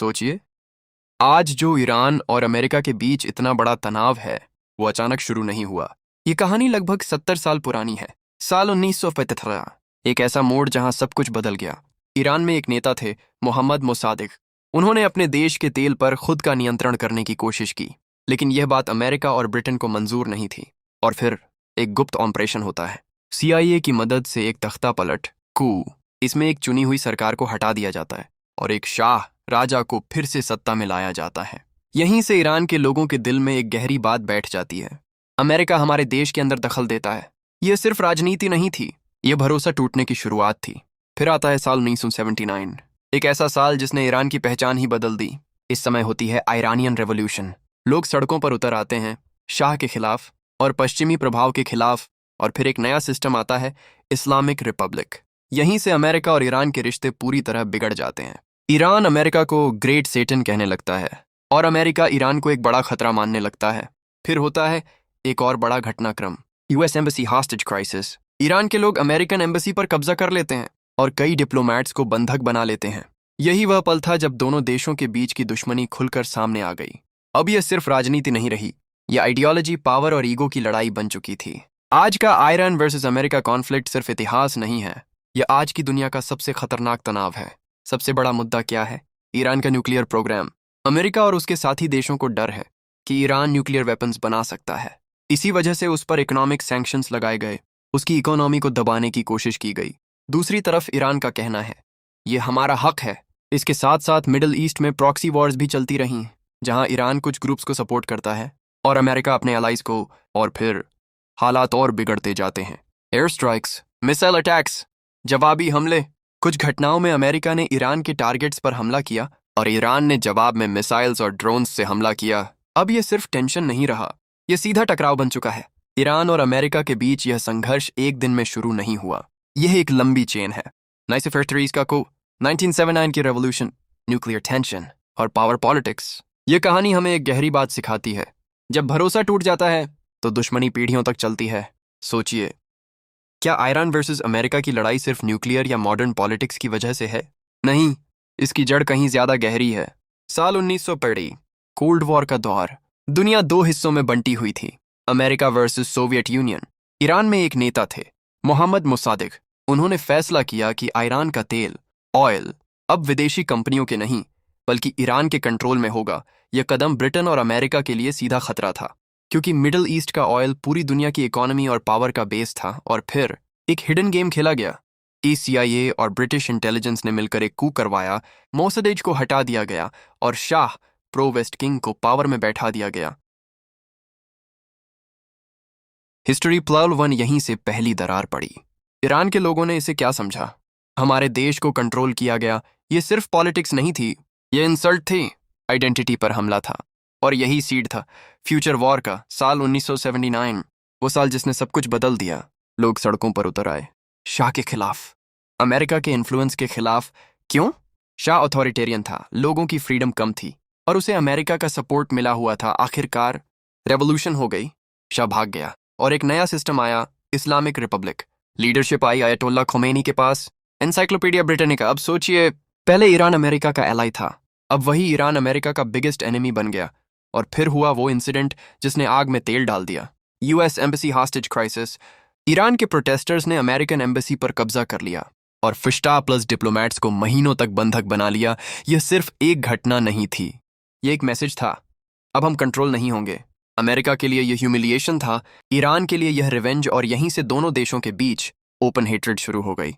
सोचिए, आज जो ईरान और अमेरिका के बीच इतना बड़ा तनाव है, वो अचानक शुरू नहीं हुआ। ये कहानी लगभग 70 साल पुरानी है। साल 1975, एक ऐसा मोड़ जहां सब कुछ बदल गया। ईरान में एक नेता थे, मोहम्मद मोसादेक। उन्होंने अपने देश के तेल पर खुद का नियंत्रण करने की कोशिश की, लेकिन यह बात अमेरिका और ब्रिटेन को मंजूर नहीं थी। और फिर एक गुप्त ऑपरेशन होता है। CIA की मदद से एक तख्ता पलट, कू, इसमें एक चुनी हुई सरकार को हटा दिया जाता है और एक शाह राजा को फिर से सत्ता में लाया जाता है। यहीं से ईरान के लोगों के दिल में एक गहरी बात बैठ जाती है। अमेरिका हमारे देश के अंदर दखल देता है। यह सिर्फ राजनीति नहीं थी, यह भरोसा टूटने की शुरुआत थी। फिर आता है साल 1979, एक ऐसा साल जिसने ईरान की पहचान ही बदल दी। इस समय होती है आयरानियन रेवोल्यूशन। लोग सड़कों पर उतर आते हैं, शाह के खिलाफ और पश्चिमी प्रभाव के खिलाफ। और फिर एक नया सिस्टम आता है, इस्लामिक रिपब्लिक। यहीं से अमेरिका और ईरान के रिश्ते पूरी तरह बिगड़ जाते हैं। ईरान अमेरिका को ग्रेट सेटन कहने लगता है और अमेरिका ईरान को एक बड़ा खतरा मानने लगता है। फिर होता है एक और बड़ा घटनाक्रम, US embassy hostage crisis. Iran के लोग अमेरिकन एम्बेसी पर कब्जा कर लेते हैं और कई डिप्लोमैट्स को बंधक बना लेते हैं। यही वह पल था जब दोनों देशों के बीच की दुश्मनी खुलकर सामने आ गई। अब यह सिर्फ राजनीति नहीं रही, यह आइडियोलॉजी, पावर और ईगो की लड़ाई बन चुकी थी। आज का ईरान वर्सेस अमेरिका कॉन्फ्लिक्ट सिर्फ इतिहास नहीं है, यह आज की दुनिया का सबसे खतरनाक तनाव है। सबसे बड़ा मुद्दा क्या है? ईरान का न्यूक्लियर प्रोग्राम। अमेरिका और उसके साथी देशों को डर है कि ईरान न्यूक्लियर वेपन्स बना सकता है। इसी वजह से उस पर इकोनॉमिक सैंक्शंस लगाए गए, उसकी इकोनॉमी को दबाने की कोशिश की गई। दूसरी तरफ ईरान का कहना है, यह हमारा हक है। इसके साथ साथ मिडिल ईस्ट में प्रॉक्सी वॉर्स भी चलती रही, जहां ईरान कुछ ग्रुप्स को सपोर्ट करता है और अमेरिका अपने एलाइज को। और फिर हालात और बिगड़ते जाते हैं। एयर स्ट्राइक्स, मिसाइल अटैक्स, जवाबी हमले। कुछ घटनाओं में अमेरिका ने ईरान के टारगेट्स पर हमला किया और ईरान ने जवाब में मिसाइल्स और ड्रोन्स से हमला किया। अब यह सिर्फ टेंशन नहीं रहा, यह सीधा टकराव बन चुका है। ईरान और अमेरिका के बीच यह संघर्ष एक दिन में शुरू नहीं हुआ, यह एक लंबी चेन है। 1953 का को 1979 की रेवोल्यूशन, न्यूक्लियर टेंशन और पावर पॉलिटिक्स। यह कहानी हमें एक गहरी बात सिखाती है, जब भरोसा टूट जाता है तो दुश्मनी पीढ़ियों तक चलती है। सोचिए, क्या ईरान वर्सेस अमेरिका की लड़ाई सिर्फ न्यूक्लियर या मॉडर्न पॉलिटिक्स की वजह से है? नहीं, इसकी जड़ कहीं ज्यादा गहरी है। साल 1950, कोल्ड वॉर का दौर। दुनिया दो हिस्सों में बंटी हुई थी, America versus Soviet union. Iran में एक नेता थे, मोहम्मद मोसादेक। उन्होंने फैसला किया कि ईरान का तेल, ऑयल, अब विदेशी कंपनियों के नहीं बल्कि ईरान के कंट्रोल में होगा। यह कदम ब्रिटेन और अमेरिका के लिए सीधा खतरा था, क्योंकि मिडिल ईस्ट का ऑयल पूरी दुनिया की इकोनॉमी और पावर का बेस था। और फिर एक हिडन गेम खेला गया। CIA और ब्रिटिश इंटेलिजेंस ने मिलकर एक कू करवाया, मोसदेज को हटा दिया गया और शाह प्रो वेस्ट किंग को पावर में बैठा दिया गया। हिस्ट्री प्लव 1 यहीं से पहली दरार पड़ी। ईरान के लोगों ने इसे क्या समझा? हमारे देश को कंट्रोल किया गया। ये सिर्फ पॉलिटिक्स नहीं थी, ये इंसल्ट थी, आइडेंटिटी पर हमला था। और यही सीड था फ्यूचर वॉर का। साल 1979, वो साल जिसने सब कुछ बदल दिया। लोग सड़कों पर उतर आए, शाह के खिलाफ, अमेरिका के इन्फ्लुएंस के खिलाफ। क्यों? शाह अथॉरिटेरियन था, लोगों की फ्रीडम कम थी और उसे अमेरिका का सपोर्ट मिला हुआ था। आखिरकार रेवोल्यूशन हो गई, शाह भाग गया और एक नया सिस्टम आया, इस्लामिक रिपब्लिक। लीडरशिप आई अयतुल्ला खोमेनी के पास। Encyclopedia Britannica. अब सोचिए, पहले ईरान अमेरिका का एलाई था, अब वही ईरान अमेरिका का बिगेस्ट एनिमी बन गया। और फिर हुआ वो इंसिडेंट जिसने आग में तेल डाल दिया, US embassy hostage crisis. Iran के प्रोटेस्टर्स ने अमेरिकन एम्बेसी पर कब्जा कर लिया और 50+ डिप्लोमैट्स को महीनों तक बंधक बना लिया। यह सिर्फ एक घटना नहीं थी, यह एक मैसेज था, अब हम कंट्रोल नहीं होंगे। अमेरिका के लिए यह ह्यूमिलिएशन था, ईरान के लिए यह रिवेंज। और यहीं से दोनों देशों के बीच ओपन हेट्रेड शुरू हो गई।